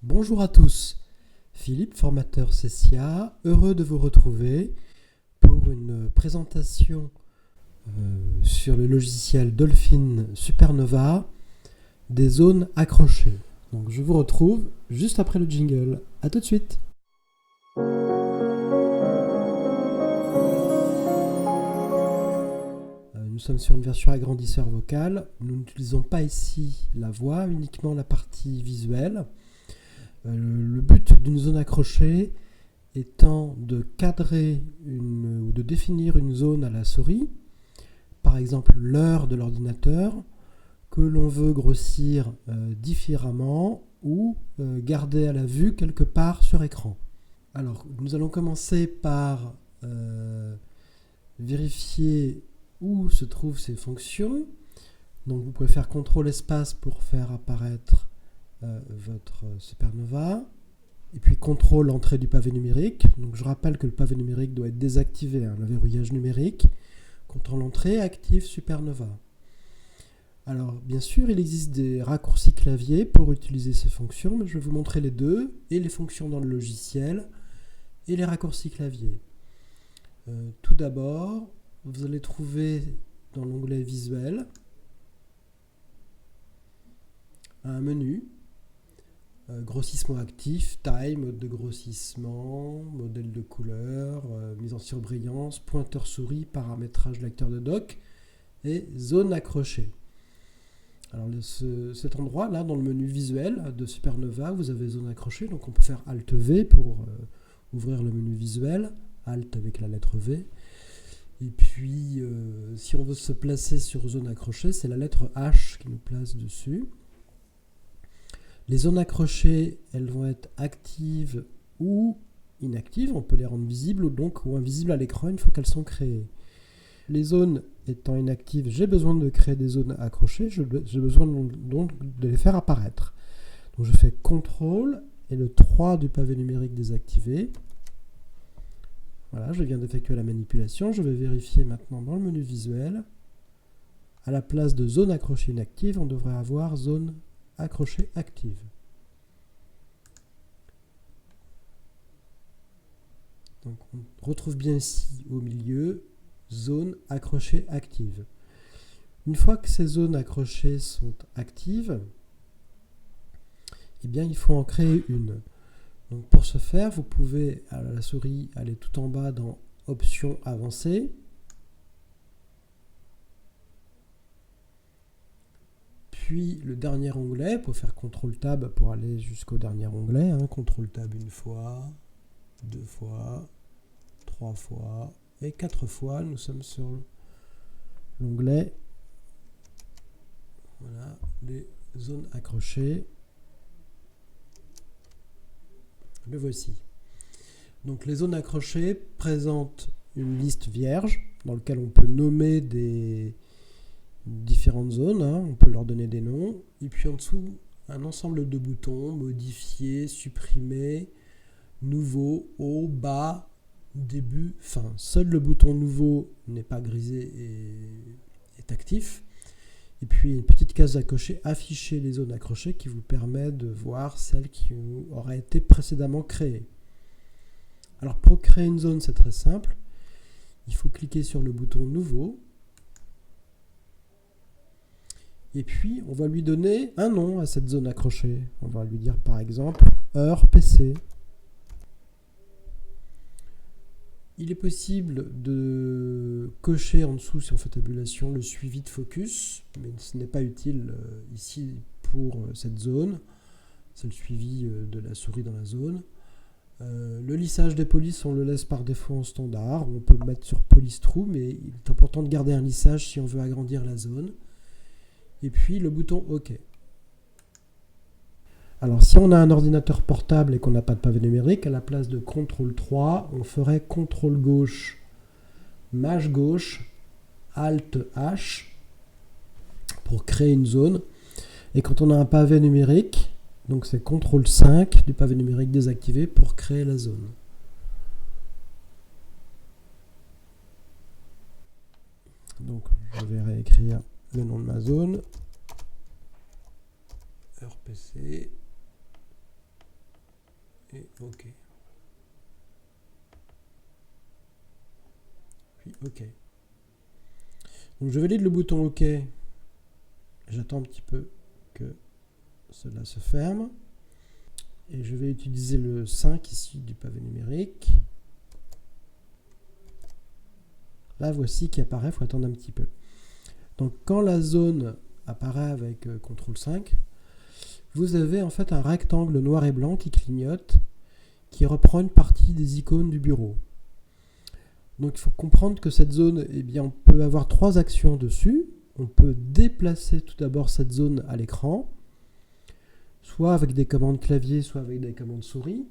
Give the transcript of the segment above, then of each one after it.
Bonjour à tous, Philippe, formateur CCA, heureux de vous retrouver pour une présentation sur le logiciel Dolphin Supernova des zones accrochées. Donc je vous retrouve juste après le jingle. A tout de suite. Nous sommes sur une version agrandisseur vocal. Nous n'utilisons pas ici la voix, uniquement la partie visuelle. Le but d'une zone accrochée étant de cadrer ou de définir une zone à la souris, par exemple l'heure de l'ordinateur, que l'on veut grossir différemment ou garder à la vue quelque part sur écran. Alors, nous allons commencer par vérifier où se trouvent ces fonctions. Donc, vous pouvez faire CTRL espace pour faire apparaître votre Supernova. Et puis CTRL entrée du pavé numérique. Donc, je rappelle que le pavé numérique doit être désactivé, le verrouillage numérique. CTRL entrée, active Supernova. Alors, bien sûr, il existe des raccourcis clavier pour utiliser ces fonctions, mais je vais vous montrer les deux, et les fonctions dans le logiciel, et les raccourcis clavier. Tout d'abord, vous allez trouver dans l'onglet Visuel un menu, grossissement actif, taille, mode de grossissement, modèle de couleur, mise en surbrillance, pointeur souris, paramétrage lecteur de doc, et zone accrochée. Alors cet endroit-là, dans le menu visuel de Supernova, vous avez zone accrochée, donc on peut faire Alt V pour ouvrir le menu visuel, Alt avec la lettre V. Et puis, si on veut se placer sur zone accrochée, c'est la lettre H qui nous place dessus. Les zones accrochées, elles vont être actives ou inactives, on peut les rendre visibles ou invisibles à l'écran une fois qu'elles sont créées. Les zones étant inactives, j'ai besoin de créer des zones accrochées, j'ai besoin donc de les faire apparaître. Donc je fais CTRL et le 3 du pavé numérique désactivé. Voilà, je viens d'effectuer la manipulation. Je vais vérifier maintenant dans le menu visuel. À la place de zone accrochée inactive, on devrait avoir zone accrochée active. Donc on retrouve bien ici au milieu zone accrochée active. Une fois que ces zones accrochées sont actives, eh bien il faut en créer une. Donc pour ce faire, vous pouvez à la souris aller tout en bas dans Options avancées. Puis le dernier onglet, pour faire CTRL Tab pour aller jusqu'au dernier onglet. CTRL Tab une fois, deux fois, trois fois et quatre fois. Nous sommes sur l'onglet des zones accrochées. Le voici. Donc les zones accrochées présentent une liste vierge dans laquelle on peut nommer des différentes zones, on peut leur donner des noms, et puis en dessous un ensemble de boutons, modifier, supprimer, nouveau, haut, bas, début, fin. Seul le bouton nouveau n'est pas grisé et est actif. Et puis une petite case à cocher, afficher les zones accrochées, qui vous permet de voir celles qui auraient été précédemment créées. Alors pour créer une zone, c'est très simple. Il faut cliquer sur le bouton nouveau. Et puis on va lui donner un nom à cette zone accrochée. On va lui dire par exemple heure PC. Il est possible de cocher en dessous, si on fait tabulation, le suivi de focus, mais ce n'est pas utile ici pour cette zone. C'est le suivi de la souris dans la zone. Le lissage des polices, on le laisse par défaut en standard. On peut mettre sur police true, mais il est important de garder un lissage si on veut agrandir la zone. Et puis le bouton OK. Alors si on a un ordinateur portable et qu'on n'a pas de pavé numérique, à la place de CTRL 3, on ferait CTRL gauche, Maj gauche, Alt H pour créer une zone. Et quand on a un pavé numérique, donc c'est CTRL 5 du pavé numérique désactivé pour créer la zone. Donc je vais réécrire le nom de ma zone. RPC. et OK. Puis OK. Donc je valide le bouton OK. J'attends un petit peu que cela se ferme. Et je vais utiliser le 5 ici du pavé numérique. Là, voici qui apparaît, il faut attendre un petit peu. Donc quand la zone apparaît avec CTRL 5, vous avez en fait un rectangle noir et blanc qui clignote, qui reprend une partie des icônes du bureau. Donc il faut comprendre que cette zone, eh bien, on peut avoir 3 actions dessus. On peut déplacer tout d'abord cette zone à l'écran, soit avec des commandes clavier, soit avec des commandes souris.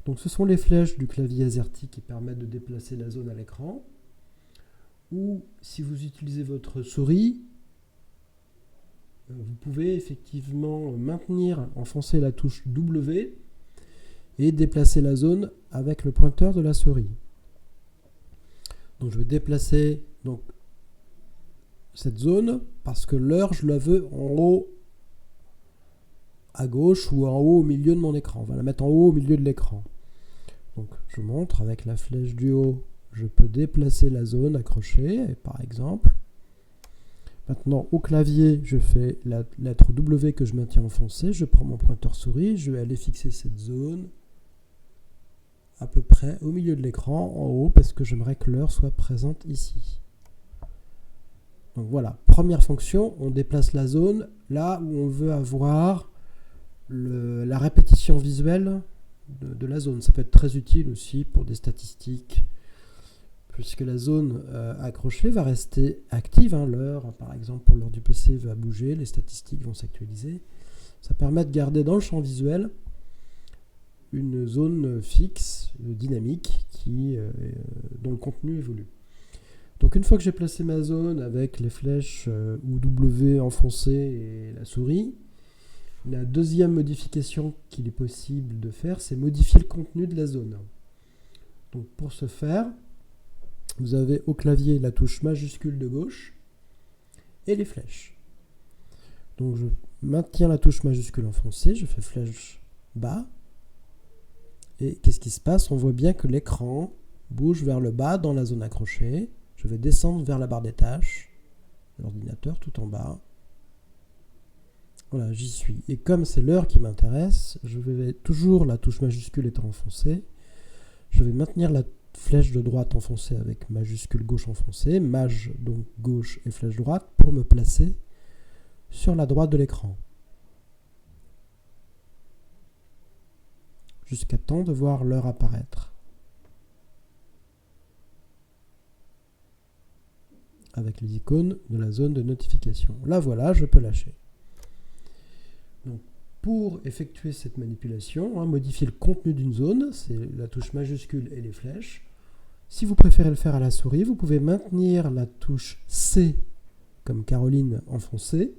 Donc ce sont les flèches du clavier AZERTY qui permettent de déplacer la zone à l'écran. Ou si vous utilisez votre souris, vous pouvez effectivement maintenir, enfoncer la touche W et déplacer la zone avec le pointeur de la souris. Donc je vais déplacer donc, cette zone parce que l'heure, je la veux en haut à gauche ou en haut au milieu de mon écran. On va la mettre en haut au milieu de l'écran. Donc je montre avec la flèche du haut, je peux déplacer la zone accrochée, par exemple. Maintenant, au clavier, je fais la lettre W que je maintiens enfoncée. Je prends mon pointeur souris, je vais aller fixer cette zone à peu près au milieu de l'écran, en haut, parce que j'aimerais que l'heure soit présente ici. Donc voilà, première fonction, on déplace la zone là où on veut avoir la répétition visuelle de la zone. Ça peut être très utile aussi pour des statistiques, puisque la zone accrochée va rester active. L'heure, par exemple, pour l'heure du PC va bouger, les statistiques vont s'actualiser. Ça permet de garder dans le champ visuel une zone fixe, dynamique, dont le contenu évolue. Donc une fois que j'ai placé ma zone avec les flèches ou W enfoncées et la souris, la deuxième modification qu'il est possible de faire, c'est modifier le contenu de la zone. Donc pour ce faire, vous avez au clavier la touche majuscule de gauche et les flèches. Donc je maintiens la touche majuscule enfoncée, je fais flèche bas. Et qu'est-ce qui se passe? On voit bien que l'écran bouge vers le bas dans la zone accrochée. Je vais descendre vers la barre des tâches, l'ordinateur tout en bas. Voilà, j'y suis. Et comme c'est l'heure qui m'intéresse, je vais toujours, la touche majuscule étant enfoncée, je vais maintenir la flèche de droite enfoncée avec majuscule gauche enfoncée, maj donc gauche et flèche droite, pour me placer sur la droite de l'écran. Jusqu'à temps de voir l'heure apparaître. Avec les icônes de la zone de notification. Là voilà, je peux lâcher. Donc, pour effectuer cette manipulation, modifier le contenu d'une zone, c'est la touche majuscule et les flèches. Si vous préférez le faire à la souris, vous pouvez maintenir la touche C comme Caroline enfoncée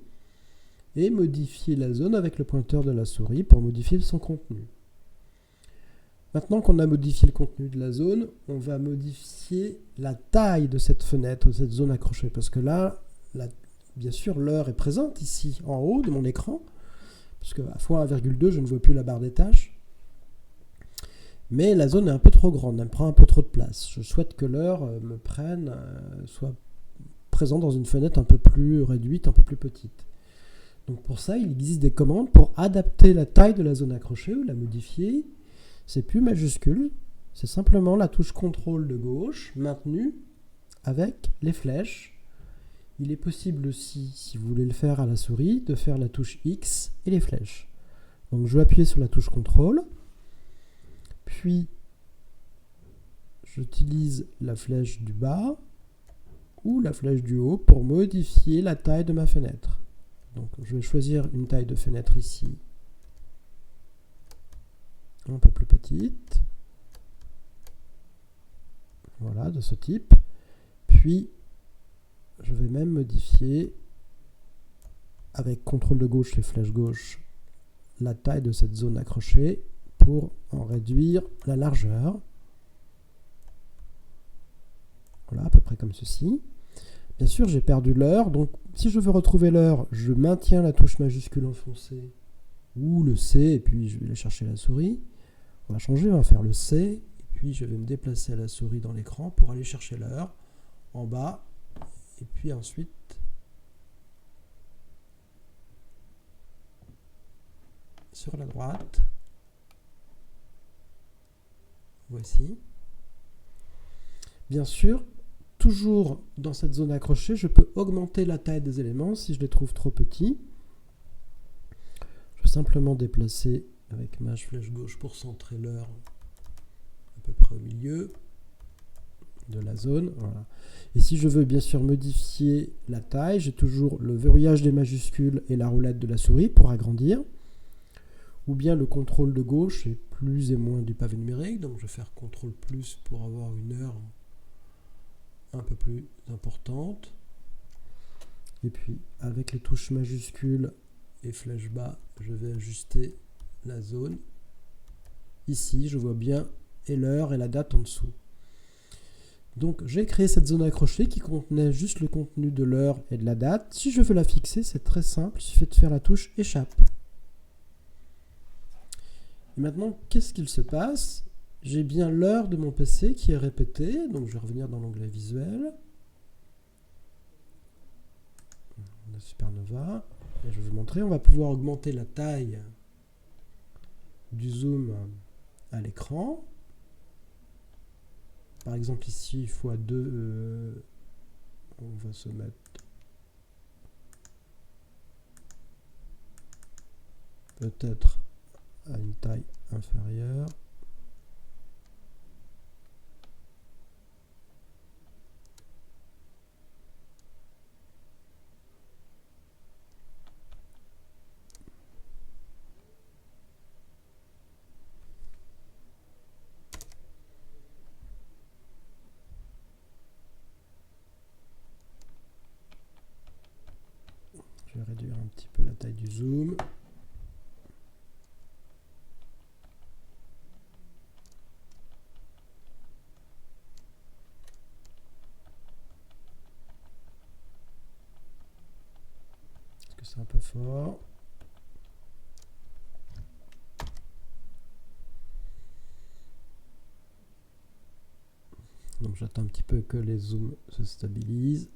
et modifier la zone avec le pointeur de la souris pour modifier son contenu. Maintenant qu'on a modifié le contenu de la zone, on va modifier la taille de cette fenêtre, de cette zone accrochée. Parce que là, bien sûr, l'heure est présente ici, en haut de mon écran. Parce qu'à x1,2, je ne vois plus la barre des tâches. Mais la zone est un peu trop grande, elle prend un peu trop de place. Je souhaite que l'heure soit présente dans une fenêtre un peu plus réduite, un peu plus petite. Donc pour ça, il existe des commandes pour adapter la taille de la zone accrochée ou la modifier. C'est plus majuscule, c'est simplement la touche CTRL de gauche, maintenue avec les flèches. Il est possible aussi, si vous voulez le faire à la souris, de faire la touche X et les flèches. Donc je vais appuyer sur la touche CTRL, puis j'utilise la flèche du bas ou la flèche du haut pour modifier la taille de ma fenêtre. Donc je vais choisir une taille de fenêtre ici, un peu plus petite, voilà, de ce type. Puis je vais même modifier avec CTRL de gauche et flèche gauche la taille de cette zone accrochée pour en réduire la largeur. Voilà, à peu près comme ceci. Bien sûr, j'ai perdu l'heure, donc si je veux retrouver l'heure, je maintiens la touche majuscule enfoncée ou le C, et puis je vais aller chercher la souris. On va changer, on va faire le C, et puis je vais me déplacer à la souris dans l'écran pour aller chercher l'heure en bas, et puis ensuite sur la droite. Voici. Bien sûr, toujours dans cette zone accrochée, je peux augmenter la taille des éléments si je les trouve trop petits. Je vais simplement déplacer avec ma flèche gauche pour centrer l'heure à peu près au milieu de la zone. Voilà. Et si je veux bien sûr modifier la taille, j'ai toujours le verrouillage des majuscules et la roulette de la souris pour agrandir. Ou bien le contrôle de gauche et plus et moins du pavé numérique. Donc je vais faire contrôle plus pour avoir une heure un peu plus importante. Et puis avec les touches majuscules et flèche bas, je vais ajuster la zone. Ici, je vois bien et l'heure et la date en dessous. Donc j'ai créé cette zone accrochée qui contenait juste le contenu de l'heure et de la date. Si je veux la fixer, c'est très simple, il suffit de faire la touche échappe. Et maintenant, qu'est-ce qu'il se passe? J'ai bien l'heure de mon PC qui est répétée, donc je vais revenir dans l'onglet visuel. On a Supernova. Et je vais vous montrer, on va pouvoir augmenter la taille du zoom à l'écran. Par exemple ici, x2, on va se mettre peut-être à une taille inférieure. Je vais réduire un petit peu la taille du zoom. Est-ce que c'est un peu fort? Donc j'attends un petit peu que les zooms se stabilisent.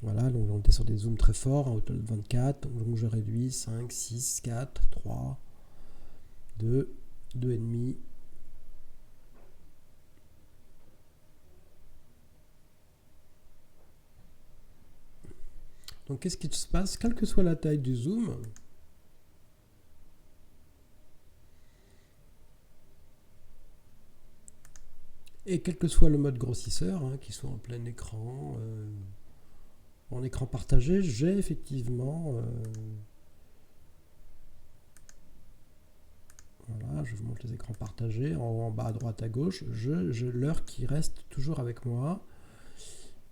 Voilà, donc on était sur des zooms très forts, à hauteur de 24, donc je réduis 5, 6, 4, 3, 2, 2,5. Donc qu'est-ce qui se passe? Quelle que soit la taille du zoom, et quel que soit le mode grossisseur, qu'il soit en plein écran, en écran partagé, j'ai effectivement... voilà, je vous montre les écrans partagés, en bas à droite à gauche, j'ai l'heure qui reste toujours avec moi.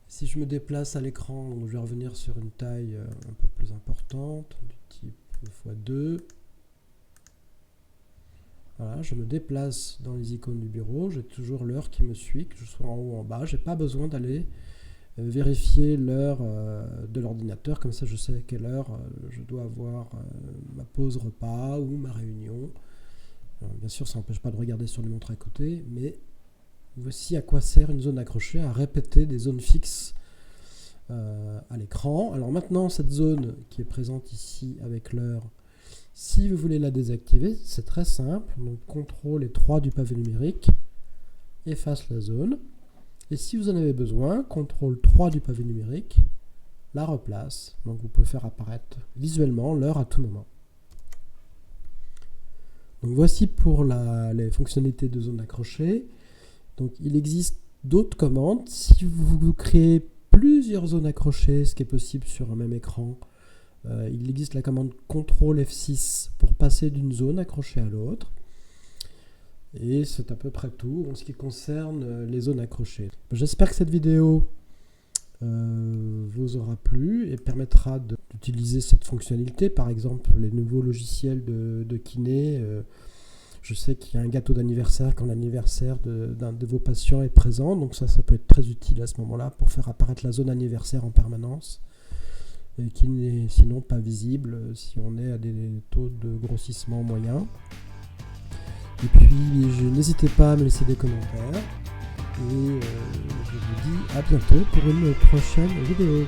Si je me déplace à l'écran, je vais revenir sur une taille un peu plus importante, du type x2. Voilà, je me déplace dans les icônes du bureau, j'ai toujours l'heure qui me suit, que je sois en haut ou en bas. Je n'ai pas besoin d'aller vérifier l'heure de l'ordinateur, comme ça je sais à quelle heure je dois avoir ma pause repas ou ma réunion. Alors, bien sûr, ça n'empêche pas de regarder sur les montres à côté, mais voici à quoi sert une zone accrochée, à répéter des zones fixes à l'écran. Alors maintenant, cette zone qui est présente ici avec l'heure, si vous voulez la désactiver, c'est très simple. Donc CTRL et 3 du pavé numérique efface la zone. Et si vous en avez besoin, CTRL 3 du pavé numérique la replace. Donc vous pouvez faire apparaître visuellement l'heure à tout moment. Donc voici pour les fonctionnalités de zone accrochée. Donc il existe d'autres commandes. Si vous créez plusieurs zones accrochées, ce qui est possible sur un même écran, il existe la commande CTRL F6 pour passer d'une zone accrochée à l'autre. Et c'est à peu près tout en ce qui concerne les zones accrochées. J'espère que cette vidéo vous aura plu et permettra d'utiliser cette fonctionnalité. Par exemple, les nouveaux logiciels de kiné. Je sais qu'il y a un gâteau d'anniversaire quand l'anniversaire d'un de vos patients est présent, donc ça peut être très utile à ce moment-là pour faire apparaître la zone anniversaire en permanence, et qui n'est sinon pas visible si on est à des taux de grossissement moyens. Et puis n'hésitez pas à me laisser des commentaires, et je vous dis à bientôt pour une prochaine vidéo.